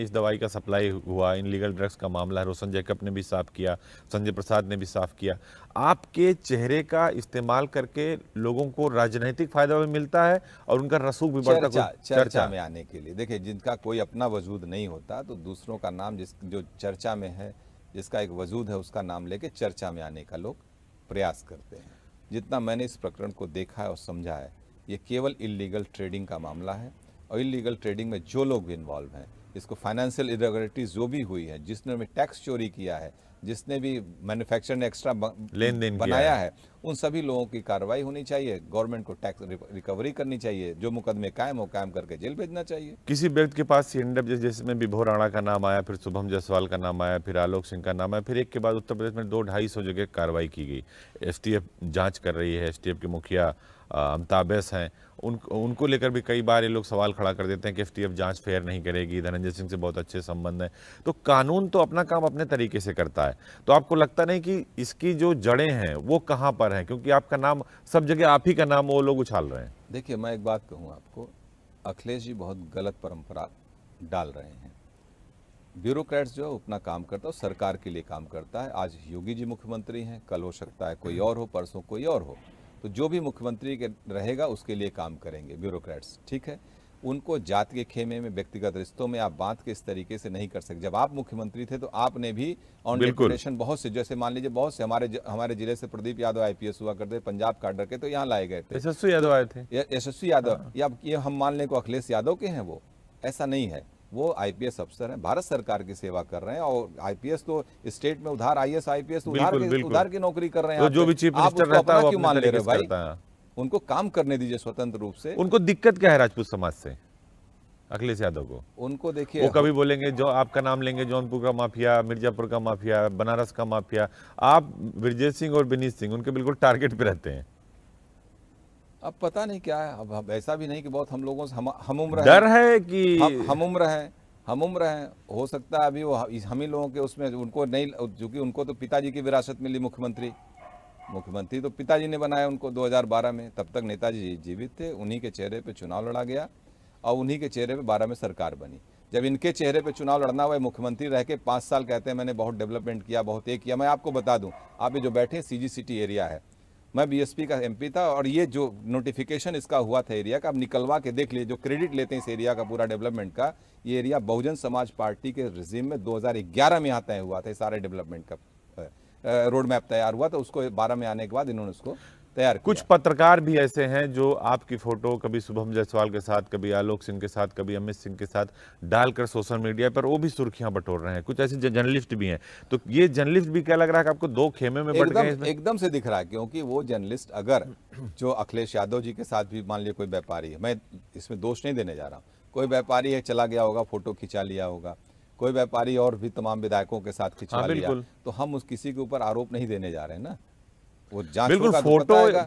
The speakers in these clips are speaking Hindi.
इस दवाई का सप्लाई हुआ, इनलीगल ड्रग्स का मामला है, रोशन जैकब ने भी साफ किया, संजय प्रसाद ने भी साफ किया। आपके चेहरे का इस्तेमाल करके लोगों को राजनीतिक फायदा भी मिलता है और उनका रसूख भी बढ़ता है। चर्चा कोई चर्चा में आने के लिए, देखिए जिनका कोई अपना वजूद नहीं होता तो दूसरों का नाम जो चर्चा में है, जिसका एक वजूद है, उसका नाम लेके चर्चा में आने का लोग प्रयास करते हैं। जितना मैंने इस प्रकरण को देखा है और समझा है, ये केवल इलीगल ट्रेडिंग का मामला है और इलीगल ट्रेडिंग में जो लोग भी इन्वॉल्व हैं, इसको फाइनेंशियल इरेगुलरिटीज जो भी हुई है, जिसने भी टैक्स चोरी किया है, जिसने भी मैन्युफैक्चर ने एक्स्ट्रा लेन देन बनाया है, उन सभी लोगों की कार्रवाई होनी चाहिए। गवर्नमेंट को टैक्स रिकवरी करनी चाहिए, जो मुकदमे कायम हो कायम करके जेल भेजना चाहिए। किसी व्यक्ति के पास सीएनडब्ल्यू जिसमें विभो राणा का नाम आया, फिर शुभम जायसवाल का नाम आया, फिर आलोक सिंह का नाम आया, फिर एक के बाद उत्तर प्रदेश में 200-250 जगह कार्रवाई की गई। एसटीएफ जांच कर रही है, एसटीएफ के मुखिया अमिताभ बैस हैं, उनको लेकर भी कई बार ये लोग सवाल खड़ा कर देते हैं कि एसटीएफ जांच फेयर नहीं करेगी, धनंजय सिंह से बहुत अच्छे संबंध हैं। तो कानून तो अपना काम अपने तरीके से करता है, तो आपको लगता नहीं कि इसकी जो जड़ें हैं वो कहाँ पर हैं? क्योंकि आपका नाम सब जगह, आप ही का नाम वो लोग उछाल रहे हैं। देखिए, मैं एक बात कहूँ आपको, अखिलेश जी बहुत गलत परंपरा डाल रहे हैं। ब्यूरोक्रेट्स जो है अपना काम करता है, सरकार के लिए काम करता है। आज योगी जी मुख्यमंत्री हैं, कल हो सकता है कोई और हो, परसों कोई और हो, तो जो भी मुख्यमंत्री के रहेगा उसके लिए काम करेंगे ब्यूरोक्रेट्स, ठीक है। उनको जात के खेमे में, व्यक्तिगत रिश्तों में आप बात के इस तरीके से नहीं कर सकते। जब आप मुख्यमंत्री थे तो आपने भी ऑन डेपुटेशन बहुत से, जैसे मान लीजिए बहुत से हमारे जिले से प्रदीप यादव आईपीएस हुआ करते, पंजाब काडर के, तो यहाँ लाए गए थे। यशस्वी यादव आए थे, यशस्वी यादव, या ये हम मान लें को अखिलेश यादव के हैं, वो ऐसा नहीं है। वो आईपीएस अफसर हैं, भारत सरकार की सेवा कर रहे हैं, और आईपीएस तो स्टेट में उधार, आईएएस आईपीएस उधार की नौकरी कर रहे हैं। तो जो भी चीफ मिनिस्टर रहता है वो अपने तरीके से करता है। उनको काम करने दीजिए स्वतंत्र रूप से। उनको दिक्कत क्या है राजपूत समाज से, अखिलेश यादव को? उनको देखिए, वो कभी बोलेंगे जो आपका नाम लेंगे, जौनपुर का माफिया, मिर्जापुर का माफिया, बनारस का माफिया। आप ब्रजेश सिंह और विनीत सिंह उनके बिल्कुल टारगेट पे रहते हैं। अब पता नहीं क्या है, अब ऐसा भी नहीं कि बहुत हम लोगों से हम उम्र डर है कि हम उम्र हैं, हो सकता है अभी वो हम ही लोगों के उसमें उनको नहीं, क्योंकि उनको तो पिताजी की विरासत मिली, मुख्यमंत्री तो पिताजी ने बनाया उनको 2012 में। तब तक नेताजी जीवित थे, उन्हीं के चेहरे पे चुनाव लड़ा गया और उन्हीं के चेहरे पे 12 में सरकार बनी। जब इनके चेहरे पे चुनाव लड़ना हुआ, मुख्यमंत्री रह के 5 साल कहते हैं मैंने बहुत डेवलपमेंट किया, बहुत एक किया। मैं आपको बता दूं, आप ये जो बैठे सीजी सिटी एरिया है, मैं बीएसपी का एमपी था, और ये जो नोटिफिकेशन इसका हुआ था एरिया का, अब निकलवा के देख लीजिए, जो क्रेडिट लेते हैं इस एरिया का पूरा डेवलपमेंट का, ये एरिया बहुजन समाज पार्टी के रिजीम में 2011 में यहाँ तय हुआ था। सारे डेवलपमेंट का रोड मैप तैयार हुआ, तो उसको 12 में आने के बाद इन्होंने उसको तैयार किया। कुछ पत्रकार भी ऐसे हैं जो आपकी फोटो कभी शुभम जायसवाल के साथ, कभी आलोक सिंह के साथ, कभी अमित सिंह के साथ डालकर सोशल मीडिया पर वो भी सुर्खियां बटोर रहे हैं। कुछ ऐसे जर्नलिस्ट भी हैं। तो ये जर्नलिस्ट भी क्या लग रहा है कि आपको दो खेमे में बट गए? एकदम से दिख रहा है, क्योंकि वो जर्नलिस्ट, अगर जो अखिलेश यादव जी के साथ भी मान लिया कोई व्यापारी है, मैं इसमें दोष नहीं देने जा रहा हूँ, कोई व्यापारी है चला गया होगा, फोटो खिंचा लिया होगा, कोई व्यापारी और भी तमाम विधायकों के साथ खिंचवा लिया, तो हम उस किसी के ऊपर आरोप नहीं देने जा रहे हैं ना। वो बिल्कुल,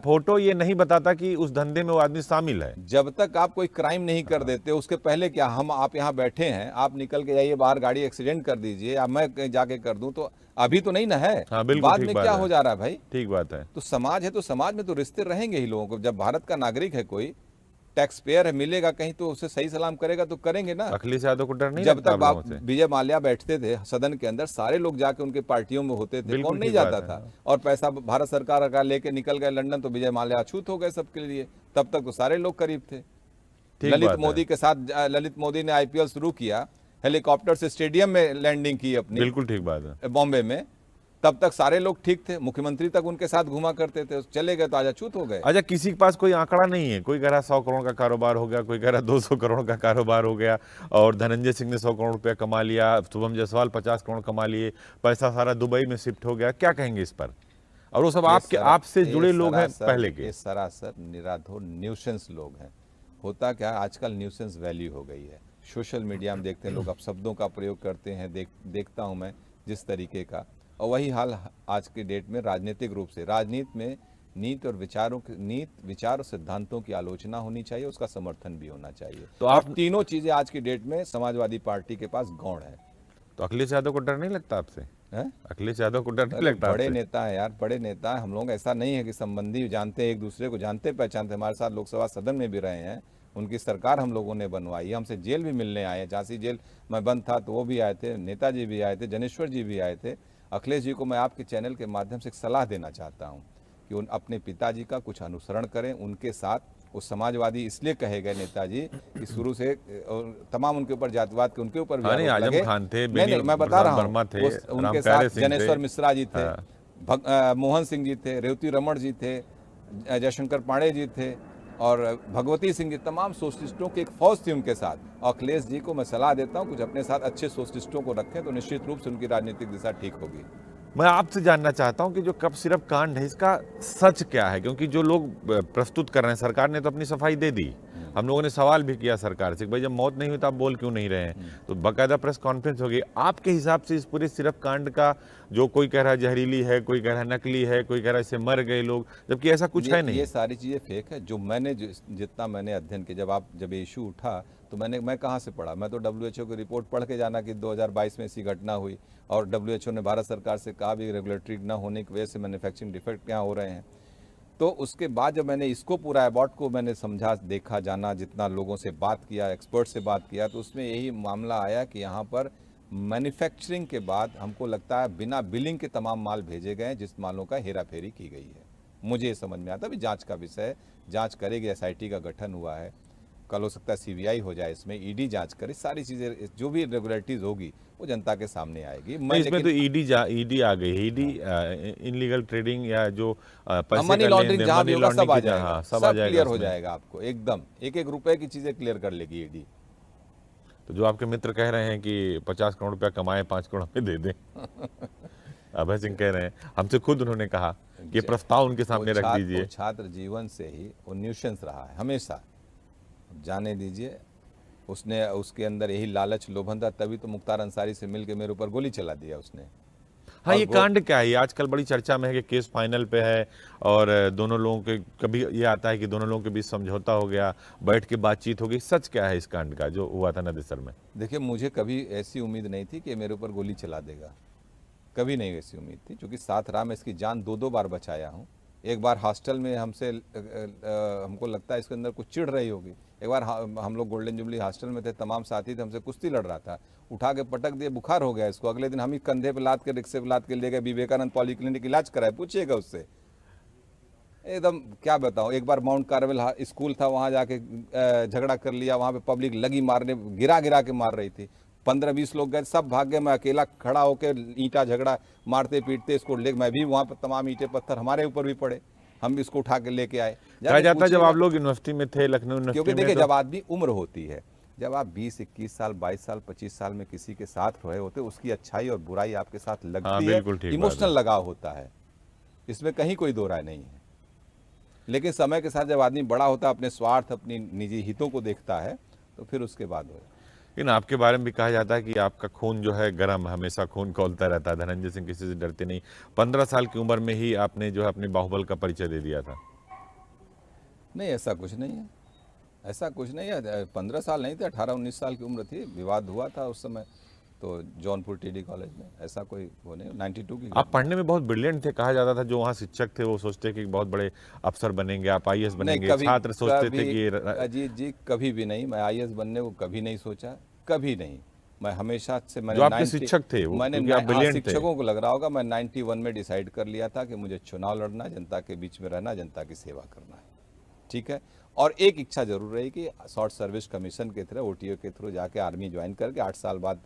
फोटो ये नहीं बताता कि उस धंधे में वो आदमी शामिल है। जब तक आप कोई क्राइम नहीं कर देते, उसके पहले क्या, आप यहाँ बैठे हैं, आप निकल के जाइए बाहर, गाड़ी एक्सीडेंट कर दीजिए, या मैं जाके कर दूं, तो अभी तो नहीं ना है। बाद में क्या हो जा रहा है भाई? ठीक बात है। तो समाज है, तो समाज में तो रिश्ते रहेंगे ही लोगों को। जब भारत का नागरिक है, कोई टैक्स पेयर है, मिलेगा कहीं तो उसे सही सलाम करेगा तो करेंगे ना। अखिलेश यादव को डर नहीं जब तक विजय माल्या बैठते थे सदन के अंदर, सारे लोग जाके उनके पार्टियों में होते थे, कौन नहीं जाता था? और पैसा भारत सरकार का लेके निकल गए लंदन, तो विजय माल्या अछूत हो गए सबके लिए। तब तक तो सारे लोग करीब थे। ललित मोदी के साथ, ललित मोदी ने आईपीएल शुरू किया, हेलीकॉप्टर से स्टेडियम में लैंडिंग की अपनी, बिल्कुल ठीक बात है, बॉम्बे में। तब तक सारे लोग ठीक थे, मुख्यमंत्री तक उनके साथ घुमा करते थे, चले गए तो आज अछूत हो गए। अच्छा, किसी के पास कोई आंकड़ा नहीं है? कोई कह रहा 100 करोड़ का कारोबार हो गया, कोई कह रहा 200 करोड़ का कारोबार हो गया, और धनंजय सिंह ने 100 करोड़ रुपया कमा लिया, शुभम जायसवाल 50 करोड़ कमा लिए, पैसा सारा दुबई में शिफ्ट हो गया। क्या कहेंगे इस पर? और वो सब आपसे जुड़े लोग हैं पहले के। सरासर निराधोर न्यूसेंस लोग हैं। होता क्या, आजकल न्यूसेंस वैल्यू हो गई है। सोशल मीडिया में देखते हैं लोग, अब शब्दों का प्रयोग करते हैं, देखता हूं मैं जिस तरीके का। और वही हाल आज के डेट में राजनीतिक रूप से, राजनीति में नीति विचार और सिद्धांतों की आलोचना होनी चाहिए, उसका समर्थन भी होना चाहिए। तो आप तीनों चीजें आज की डेट में समाजवादी पार्टी के पास गौण है। तो अखिलेश यादव को डर नहीं लगता आपसे? अखिलेश यादव को डर नहीं लगता? बड़े नेता है यार, बड़े नेता है हम लोग। ऐसा नहीं है कि संबंधी जानते हैं, एक दूसरे को जानते पहचानते, हमारे साथ लोकसभा सदन में भी रहे हैं, उनकी सरकार हम लोगों ने बनवाई, हमसे जेल भी मिलने आए, झांसी जेल में बंद था तो वो भी आए थे, नेताजी भी आए थे, जनेश्वर जी भी आए थे। अखिलेश जी को मैं आपके चैनल के माध्यम से एक सलाह देना चाहता हूँ कि उन अपने पिताजी का कुछ अनुसरण करें, उनके साथ। वो समाजवादी इसलिए कहे गए नेताजी कि शुरू से तमाम उनके ऊपर जातिवाद के उनके ऊपर भी हाँ नहीं, आरोप आजम लगे। खान थे, नहीं, मैं बता रहा वर्मा हूँ, थे, उनके साथ रामप्यारे सिंह थे। जनेश्वर मिश्रा जी थे, हाँ। मोहन सिंह जी थे, रेवती रमण जी थे, जयशंकर पांडे जी थे और भगवती सिंह जी, तमाम सोशलिस्टों की एक फौज थी उनके साथ। और अखिलेश जी को मैं सलाह देता हूँ कुछ अपने साथ अच्छे सोशलिस्टों को रखें तो निश्चित रूप से उनकी राजनीतिक दिशा ठीक होगी। मैं आपसे जानना चाहता हूं कि जो कप सिरप कांड है इसका सच क्या है, क्योंकि जो लोग प्रस्तुत कर रहे हैं, सरकार ने तो अपनी सफाई दे दी, हम लोगों ने सवाल भी किया सरकार से कि भाई जब मौत नहीं हुई तो आप बोल क्यों नहीं रहे हैं, तो बाकायदा प्रेस कॉन्फ्रेंस हो गई। आपके हिसाब से इस पूरे सिरप कांड का, जो कोई कह रहा है जहरीली है, कोई कह रहा है नकली है, कोई कह रहा है इससे मर गए लोग, जबकि ऐसा कुछ है नहीं। ये सारी चीज़ें फेक है। जो मैंने जितना मैंने अध्ययन किया, जब ये इशू उठा तो मैं कहाँ से पढ़ा, मैं तो WHO की रिपोर्ट पढ़ के जाना कि 2022 में ऐसी घटना हुई और WHO ने भारत सरकार से कहा भी रेगुलेटरी न होने की वजह से मैन्युफैक्चरिंग डिफेक्ट यहाँ हो रहे हैं। तो उसके बाद जब मैंने इसको पूरा अबॉट को मैंने समझा, देखा, जाना, जितना लोगों से बात किया, एक्सपर्ट से बात किया, तो उसमें यही मामला आया कि यहाँ पर मैन्युफैक्चरिंग के बाद हमको लगता है बिना बिलिंग के तमाम माल भेजे गए हैं, जिस मालों का हेरा फेरी की गई है। मुझे ये समझ में आता है, अभी जांच का विषय है, जांच करेगी, SIT का गठन हुआ है, कल हो सकता है CBI हो जाए, इसमें ED जांच करे, सारी चीज़ें जो भी रेगुलरिटीज़ होगी वो जनता के सामने आएगी। नहीं, इसमें तो ईडी आ गई, ईडी इनलीगल ट्रेडिंग या जो पैसे मनी का लॉन्ड्रिंग लेन-देन, जहाँ मनी भी होगा सब आ लॉन्ड्रिंग की, जाएगा, हाँ, सब आ जाएगा क्लियर हो उसमें। जाएगा आपको एकदम, एक एक रुपए की चीज़ें क्लियर कर लेगी ED। तो जो आपके मित्र कह रहे हैं कि 50 करोड़ रुपया कमाए 5 करोड़ हमें दे दें, अभय सिंह कह रहे हैं, हमसे खुद उन्होंने कहा कि प्रस्ताव उनके सामने रख दीजिए। वो छात्र जीवन से ही वो न्यूसेंस रहा है हमेशा, जाने दीजिए। उसके अंदर यही लालच लोभन था, तभी तो मुख्तार अंसारी से मिलके मेरे ऊपर गोली चला दिया उसने। हाँ, ये कांड क्या है? ये आजकल बड़ी चर्चा में है कि केस फाइनल पे है और दोनों लोगों के, कभी ये आता है कि दोनों लोगों के बीच समझौता हो गया, बैठ के बातचीत हो गई। सच क्या है इस कांड का जो हुआ था नदेसर में? देखिए, मुझे कभी ऐसी उम्मीद नहीं थी कि मेरे ऊपर गोली चला देगा, कभी नहीं ऐसी उम्मीद थी, क्योंकि साथ रहा, मैं इसकी जान 2-2 बार बचाया हूँ। एक बार हॉस्टल में हमसे हमको लगता है इसके अंदर कुछ चिढ़ रही होगी। एक बार हम लोग गोल्डन जुबली हॉस्टल में थे, तमाम साथी थे, हमसे कुश्ती लड़ रहा था, उठा के पटक दिए, बुखार हो गया इसको। अगले दिन हम ही कंधे पे लाद के, रिक्शे पे लाद के ले गए विवेकानंद पॉलीक्लिनिक, इलाज कराए, पूछिएगा उससे। एकदम क्या बताऊँ, एक बार माउंट कार्मेल स्कूल था, वहाँ जाके झगड़ा कर लिया, वहाँ पे पब्लिक लगी मारने, गिरा गिरा के मार रही थी, 15-20 लोग गए, सब भाग गए, मैं अकेला खड़ा होकर ईंटा झगड़ा मारते पीटते इसको ले, मैं भी वहाँ पर तमाम ईंटे पत्थर हमारे ऊपर भी पड़े, हम इसको उठा के लेके आए। कहा जाता है जब आप लोग यूनिवर्सिटी में थे, लखनऊ यूनिवर्सिटी क्योंकि में, देखिए, तो जब आदमी उम्र होती है, जब आप 20-21 साल, 22 साल, 25 साल में किसी के साथ रहे होते, उसकी अच्छाई और बुराई आपके साथ लगती है, इमोशनल लगाव होता है, इसमें कहीं कोई दो राय नहीं है। लेकिन समय के साथ जब आदमी बड़ा होता है, अपने स्वार्थ, अपनी निजी हितों को देखता है, तो फिर उसके बाद हो। लेकिन आपके बारे में भी कहा जाता है कि आपका खून जो है गर्म, हमेशा खून खौलता रहता है, धनंजय सिंह किसी से डरते नहीं। 15 साल की उम्र में ही आपने जो है अपने बाहुबल का परिचय दे दिया था। नहीं, ऐसा कुछ नहीं है, ऐसा कुछ नहीं है। 15 साल नहीं थे, 18-19 साल की उम्र थी, विवाद हुआ था उस समय तो जौनपुर TD कॉलेज में, ऐसा कोई वो नहीं। 92 की आप पढ़ने में बहुत ब्रिलियंट थे, कहा जाता था जो वहाँ शिक्षक थे वो सोचते कि बहुत बड़े अफसर बनेंगे, आप IAS बनेंगे, छात्र सोचते थे कि अजीत जी कभी भी नहीं, मैं IAS बनने को कभी नहीं सोचा, कभी नहीं। मैं हमेशा से, मैंने जो आपके शिक्षक थे वो, मैंने आप ब्रिलियंट थे। शिक्षकों को लग रहा होगा, मैं 91 में डिसाइड कर लिया था कि मुझे चुनाव लड़ना, जनता के बीच में रहना, जनता की सेवा करना है, ठीक है। और एक इच्छा जरूर रही कि शॉर्ट सर्विस कमीशन के थ्रू, OTO के थ्रू जाके आर्मी ज्वाइन करके 8 साल बाद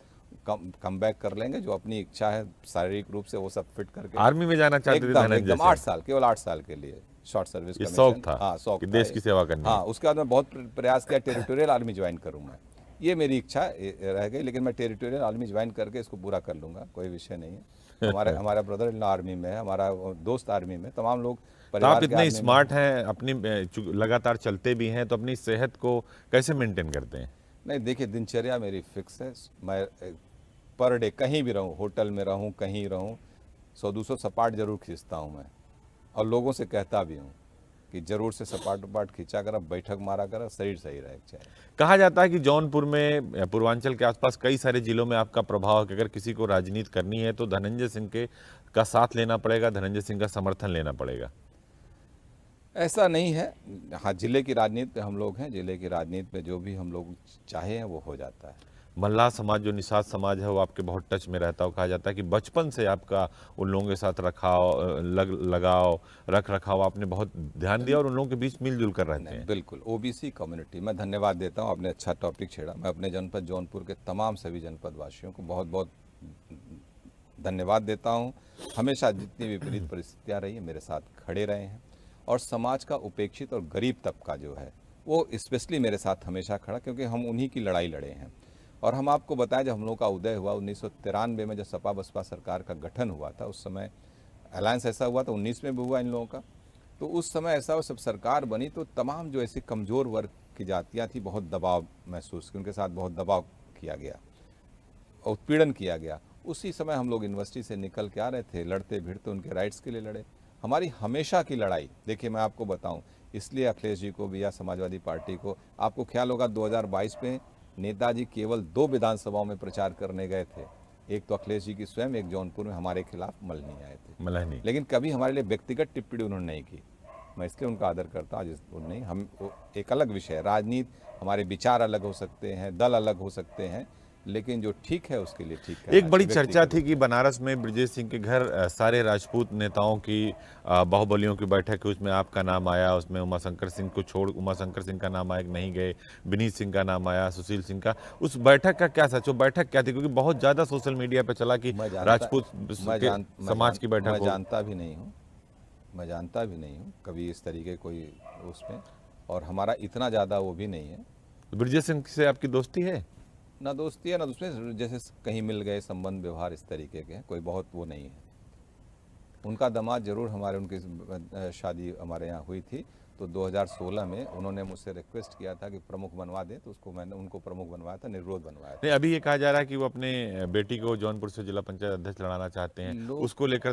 कम बैक कर लेंगे, जो अपनी इच्छा है शारीरिक रूप से वो सब फिट करके आर्मी में जाना चाहते थे धनंजय एकदम 8 साल, केवल 8 साल के लिए शॉर्ट सर्विस कमीशन। शौक था, हाँ, शौक कि था, देश की सेवा करनी। हाँ, उसके बाद मैं बहुत प्रयास किया, टेरिटोरियल आर्मी ज्वाइन करूँ मैं, ये मेरी इच्छा रह गई, लेकिन मैं टेरिटोरियल आर्मी ज्वाइन करके इसको पूरा कर लूँगा, कोई विषय नहीं है। हमारा ब्रदर इन लॉ आर्मी में है, हमारा दोस्त आर्मी में, तमाम लोग। तो आप इतने स्मार्ट हैं, अपनी लगातार चलते भी हैं, तो अपनी सेहत को कैसे मेंटेन करते हैं? नहीं, देखिए, दिनचर्या मेरी फिक्स है, मैं पर डे कहीं भी रहूं, होटल में रहूं, कहीं रहूं, 100-200 सपाट जरूर खींचता हूं मैं, और लोगों से कहता भी हूं कि जरूर से सपाट खींचा कर, बैठक मारा कर, शरीर सही रहे चाहिए। कहा जाता है कि जौनपुर में, पूर्वांचल के आसपास कई सारे जिलों में आपका प्रभाव है कि अगर किसी को राजनीति करनी है तो धनंजय सिंह का साथ लेना पड़ेगा, धनंजय सिंह का समर्थन लेना पड़ेगा। ऐसा नहीं है। हाँ, जिले की राजनीति पे हम लोग हैं, जिले की राजनीति पे जो भी हम लोग चाहे हैं वो हो जाता है। मल्लाह समाज जो निषाद समाज है वो आपके बहुत टच में रहता है। कहा जाता है कि बचपन से आपका उन लोगों के साथ लगाव रख रखाव आपने बहुत ध्यान दिया और उन लोगों के बीच मिलजुल कर रहते नहीं, हैं। बिल्कुल ओबीसी कम्युनिटी, मैं धन्यवाद देता हूँ, आपने अच्छा टॉपिक छेड़ा। मैं अपने जनपद जौनपुर के तमाम सभी जनपद वासियों को बहुत बहुत धन्यवाद देता हूँ। हमेशा जितनी विपरीत परिस्थितियाँ रही हैं मेरे साथ खड़े रहे हैं, और समाज का उपेक्षित और गरीब तबका जो है वो स्पेशली मेरे साथ हमेशा खड़ा, क्योंकि हम उन्हीं की लड़ाई लड़े हैं। और हम आपको बताएं, जब हम लोग का उदय हुआ 1993 में, जब सपा बसपा सरकार का गठन हुआ था, उस समय अलायंस ऐसा हुआ था, 19 में भी हुआ इन लोगों का। तो उस समय ऐसा हुआ, सब सरकार बनी तो तमाम जो ऐसी कमज़ोर वर्ग की जातियाँ थी, बहुत दबाव महसूस की, उनके साथ बहुत दबाव किया गया, उत्पीड़न किया गया। उसी समय हम लोग यूनिवर्सिटी से निकल के आ रहे थे, लड़ते भिड़ते उनके राइट्स के लिए लड़े। हमारी हमेशा की लड़ाई, देखिए मैं आपको बताऊं, इसलिए अखिलेश जी को भी या समाजवादी पार्टी को, आपको ख्याल होगा 2022 में नेताजी केवल 2 विधानसभाओं में प्रचार करने गए थे। एक तो अखिलेश जी की स्वयं, एक जौनपुर में हमारे खिलाफ मल्हनी आए थे, मल्हनी। लेकिन कभी हमारे लिए व्यक्तिगत टिप्पणी उन्होंने नहीं की। मैं इसलिए उनका आदर करता हूँ। नहीं, हम एक अलग विषय है, राजनीति, हमारे विचार अलग हो सकते हैं, दल अलग हो सकते हैं, लेकिन जो ठीक है उसके लिए ठीक है। एक बड़ी चर्चा थी कि बनारस में ब्रजेश सिंह के घर सारे राजपूत नेताओं की बाहुबलियों की बैठक है, उसमें आपका नाम आया, उसमें उमाशंकर सिंह को छोड़ उमाशंकर सिंह का नाम आया, नहीं गए, विनीत सिंह का नाम आया, सुशील सिंह का। उस बैठक का क्या सच, वो बैठक क्या थी? क्योंकि बहुत ज़्यादा सोशल मीडिया पे चला कि राजपूत समाज की बैठक मैं जानता भी नहीं हूँ, मैं जानता भी नहीं हूँ कभी इस तरीके कोई उसमें, और हमारा इतना ज़्यादा वो भी नहीं है। ब्रजेश सिंह से आपकी दोस्ती है? ना दोस्ती है ना उसमें, जैसे कहीं मिल गए, संबंध व्यवहार इस तरीके के हैं, कोई बहुत वो नहीं है। उनका दामाद जरूर हमारे, उनकी शादी हमारे यहाँ हुई थी, तो 2016 में उन्होंने मुझसे रिक्वेस्ट किया था कि प्रमुख बनवा दें, तो उसको मैंने उनको प्रमुख बनवाया था, निर्विरोध बनवाया था। नहीं, अभी ये कहा जा रहा है कि वो अपने बेटी को जौनपुर से जिला पंचायत अध्यक्ष लड़ाना चाहते हैं, उसको लेकर